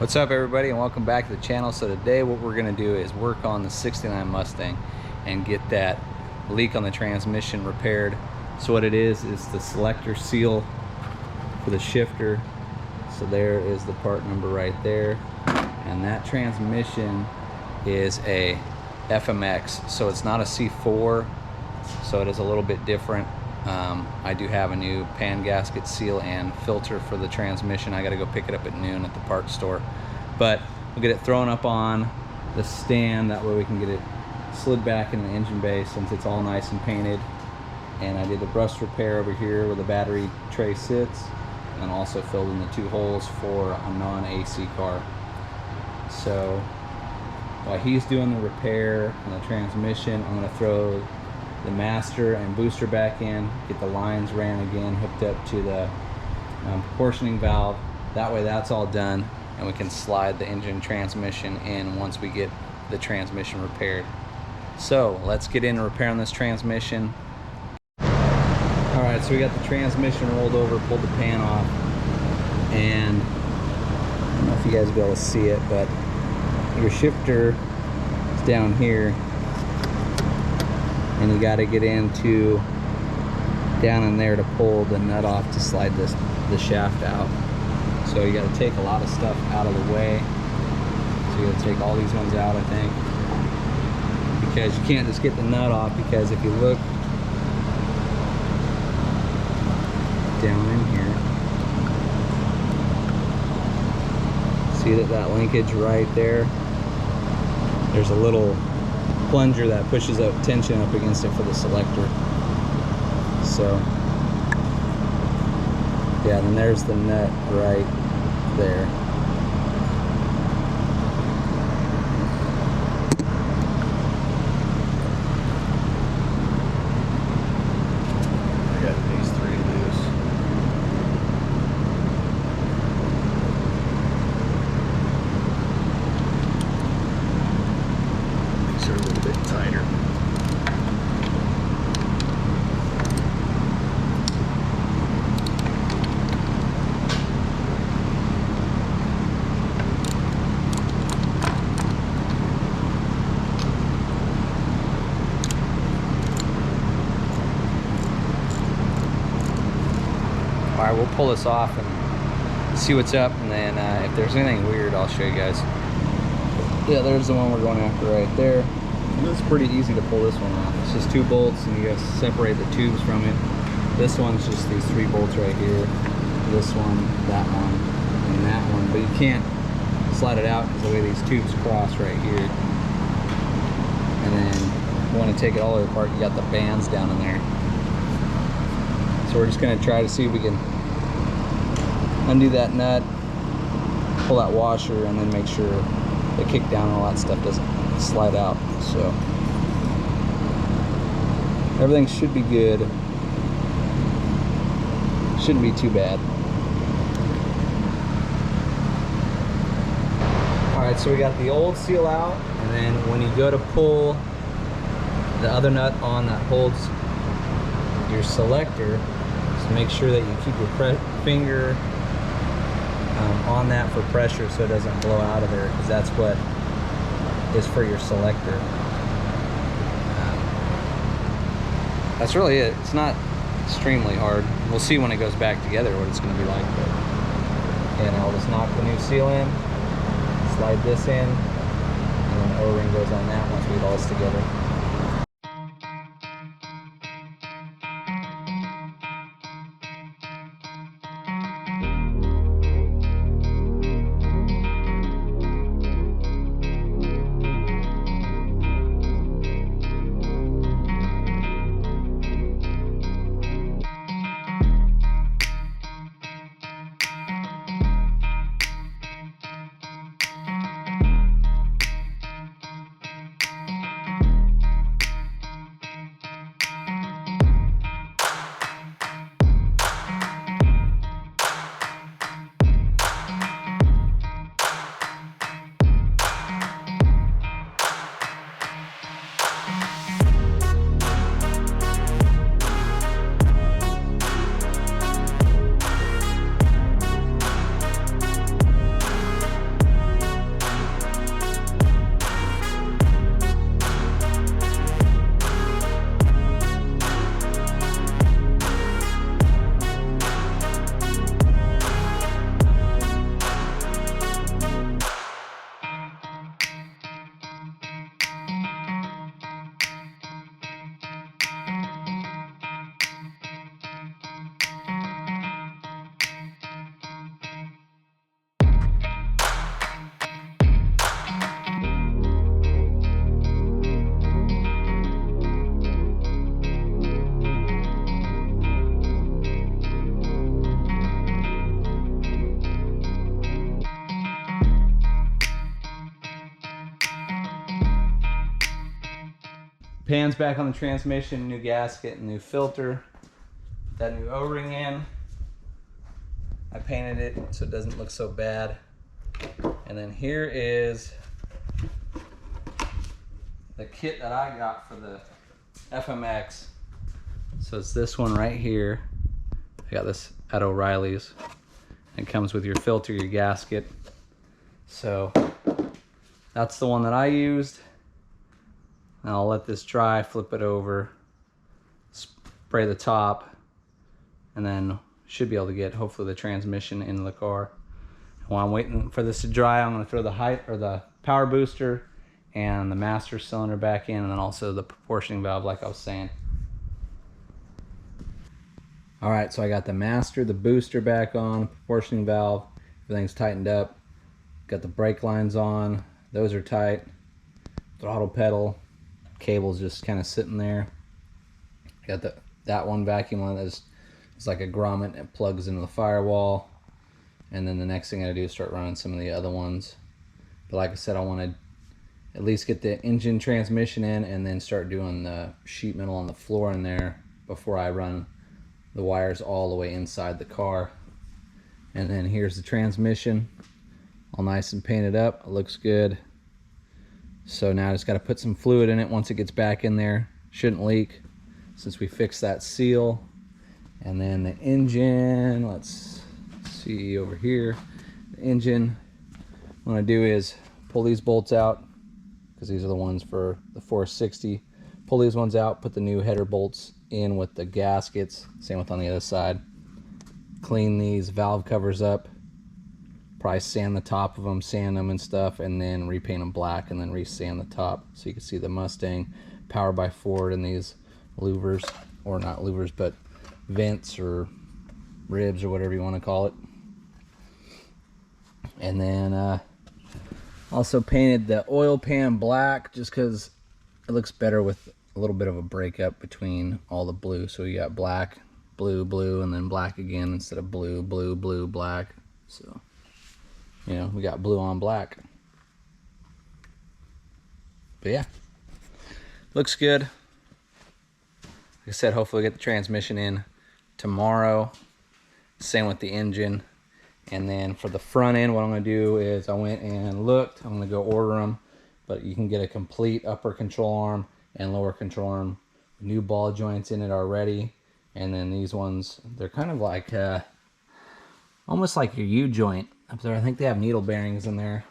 What's up everybody, and welcome back to the channel. So today what we're going to do is work on the 69 Mustang and get that leak on the transmission repaired. So what it is the selector seal for the shifter. So there is the part number right there, and that transmission is a FMX, so it's not a C4, so it is a little bit different. I do have a new pan gasket seal and filter for the transmission. I got to go pick it up at noon at the parts store, but we'll get it thrown up on the stand. That way we can get it slid back in the engine bay since it's all nice and painted. And I did the rust repair over here where the battery tray sits, and also filled in the 2 holes for a non-AC car. So while he's doing the repair on the transmission, I'm going to throw the master and booster back in, get the lines ran again, hooked up to the proportioning valve. That way that's all done, and we can slide the engine transmission in once we get the transmission repaired. So let's get into repairing this transmission. Alright, so we got the transmission rolled over, pulled the pan off, and I don't know if you guys will be able to see it, but your shifter is down here, and you got to get into down in there to pull the nut off to slide the shaft out. So you got to take a lot of stuff out of the way. So you got to take all these ones out, I think, because you can't just get the nut off, because if you look down in here, see that linkage right there, there's a little plunger that pushes up tension up against it for the selector. So yeah, and there's the nut right there. I got these 3 loose. These are a little bit tighter. Alright, we'll pull this off and see what's up, and then if there's anything weird, I'll show you guys. Yeah, there's the one we're going after right there. And it's pretty easy to pull this one off. It's just 2 bolts, and you guys separate the tubes from it. This one's just these 3 bolts right here. This one, that one, and that one. But you can't slide it out because the way these tubes cross right here. And then you want to take it all the way apart, you got the bands down in there. So we're just going to try to see if we can undo that nut, pull that washer, and then make sure the kick down and all that stuff doesn't slide out. So everything should be good. Shouldn't be too bad. Alright, so we got the old seal out, and then when you go to pull the other nut on that holds your selector, just make sure that you keep your finger on that for pressure so it doesn't blow out of there, because that's what is for your selector. That's really it. It's not extremely hard. We'll see when it goes back together what it's going to be like. But and I'll just knock the new seal in, slide this in, and then O-ring goes on that once we get all this together. Pan's back on the transmission, new gasket, new filter. That new O-ring in. I painted it so it doesn't look so bad. And then here is the kit that I got for the FMX. So it's this one right here. I got this at O'Reilly's. It comes with your filter, your gasket. So that's the one that I used. And I'll let this dry, flip it over, spray the top, and then should be able to get hopefully the transmission into the car. While I'm waiting for this to dry, I'm going to throw the power booster and the master cylinder back in, and then also the proportioning valve like I was saying. All right, so I got the master, the booster back on, proportioning valve, everything's tightened up. Got the brake lines on, those are tight. Throttle pedal, cable's just kind of sitting there. Got that one vacuum line that's like a grommet, it plugs into the firewall. And then the next thing I do is start running some of the other ones. But like I said, I want to at least get the engine transmission in and then start doing the sheet metal on the floor in there before I run the wires all the way inside the car. And then here's the transmission, all nice and painted up. It looks good. So now I just got to put some fluid in it once it gets back in there. Shouldn't leak since we fixed that seal. And then the engine, let's see over here. The engine, what I do is pull these bolts out because these are the ones for the 460. Pull these ones out, put the new header bolts in with the gaskets. Same with on the other side. Clean these valve covers up. Probably sand the top of them, sand them and stuff, and then repaint them black and then resand the top. So you can see the Mustang powered by Ford and these louvers, or not louvers, but vents or ribs or whatever you want to call it. And then also painted the oil pan black just because it looks better with a little bit of a breakup between all the blue. So you got black, blue, blue, and then black again instead of blue, blue, blue, black. So, you know, we got blue on black. But yeah, looks good. Like I said, hopefully get the transmission in tomorrow. Same with the engine. And then for the front end, what I'm going to do is I went and looked. I'm going to go order them, but you can get a complete upper control arm and lower control arm. New ball joints in it already. And then these ones, they're kind of like almost like your U-joint up there. I think they have needle bearings in there.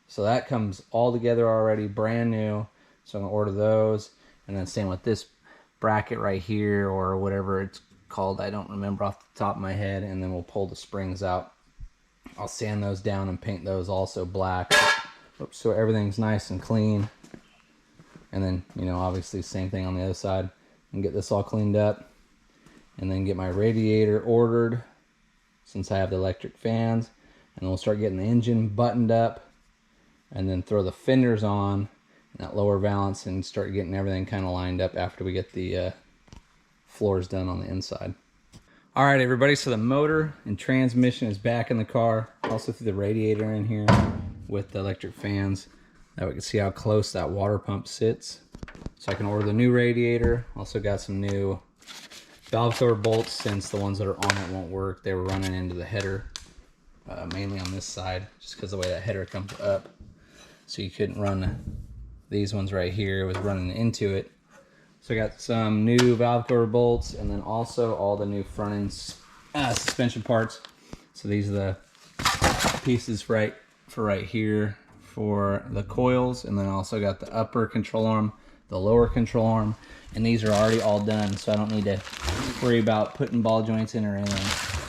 So that comes all together already, brand new. So I'm going to order those. And then same with this bracket right here, or whatever it's called, I don't remember off the top of my head. And then we'll pull the springs out. I'll sand those down and paint those also black. Oops, so everything's nice and clean. And then, you know, obviously same thing on the other side. And get this all cleaned up. And then get my radiator ordered since I have the electric fans. And then we'll start getting the engine buttoned up. And then throw the fenders on and that lower valance and start getting everything kind of lined up after we get the floors done on the inside. All right, everybody, so the motor and transmission is back in the car. Also threw the radiator in here with the electric fans. That we can see how close that water pump sits. So I can order the new radiator. Also got some new valve cover bolts since the ones that are on it won't work. They were running into the header, mainly on this side, just because the way that header comes up. So you couldn't run these ones right here. It was running into it. So I got some new valve cover bolts and then also all the new front end suspension parts. So these are the pieces for right here for the coils, and then I also got the upper control arm, the lower control arm, and these are already all done, so I don't need to worry about putting ball joints in or anything.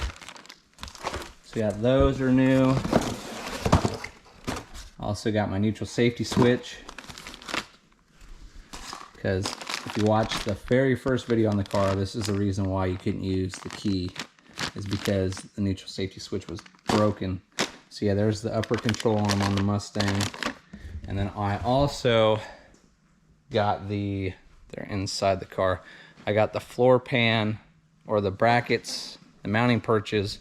So yeah, those are new. Also got my neutral safety switch, because if you watch the very first video on the car, this is the reason why you couldn't use the key, is because the neutral safety switch was broken. So yeah, there's the upper control arm on the Mustang. And then I also got they're inside the car. I got the floor pan, or the brackets, the mounting perches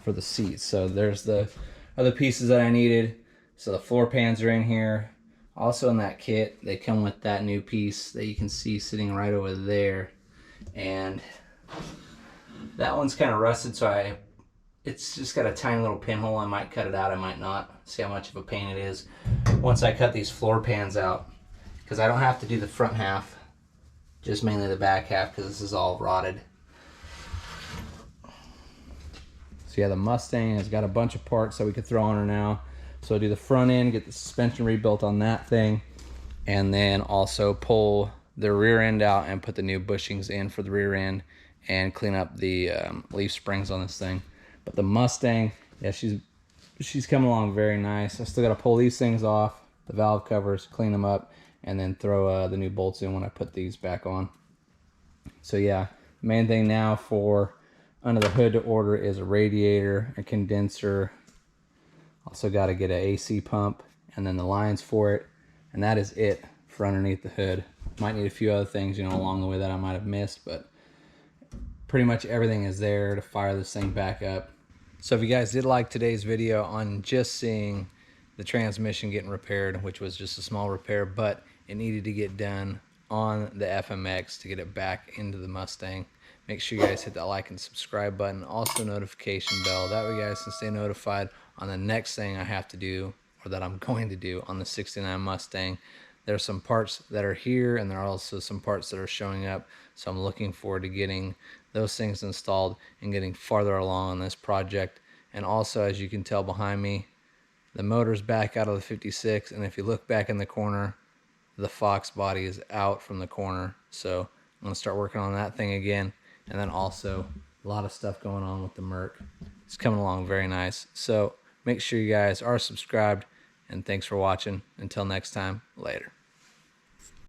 for the seats. So there's the other pieces that I needed. So the floor pans are in here. Also in that kit, they come with that new piece that you can see sitting right over there. And that one's kind of rusted, so it's just got a tiny little pinhole. I might cut it out, I might not. See how much of a pain it is once I cut these floor pans out. Because I don't have to do the front half, just mainly the back half, because this is all rotted. So yeah, the Mustang has got a bunch of parts that we could throw on her now. So I'll do the front end, get the suspension rebuilt on that thing, and then also pull the rear end out and put the new bushings in for the rear end and clean up the leaf springs on this thing. But the Mustang, yeah, she's coming along very nice. I still got to pull these things off, the valve covers, clean them up, and then throw the new bolts in when I put these back on. So yeah, main thing now for under the hood to order is a radiator, a condenser. Also got to get an AC pump and then the lines for it, and that is it for underneath the hood. Might need a few other things, you know, along the way that I might have missed, but pretty much everything is there to fire this thing back up. So if you guys did like today's video on just seeing the transmission getting repaired, which was just a small repair, but it needed to get done on the FMX to get it back into the Mustang, make sure you guys hit that like and subscribe button, also notification bell. That way you guys can stay notified on the next thing I have to do, or that I'm going to do on the 69 Mustang. There's some parts that are here, and there are also some parts that are showing up. So I'm looking forward to getting those things installed and getting farther along on this project. And also, as you can tell behind me, the motor's back out of the 56. And if you look back in the corner, the Fox body is out from the corner. So I'm going to start working on that thing again. And then also a lot of stuff going on with the Merc. It's coming along very nice. So make sure you guys are subscribed. And thanks for watching. Until next time, later.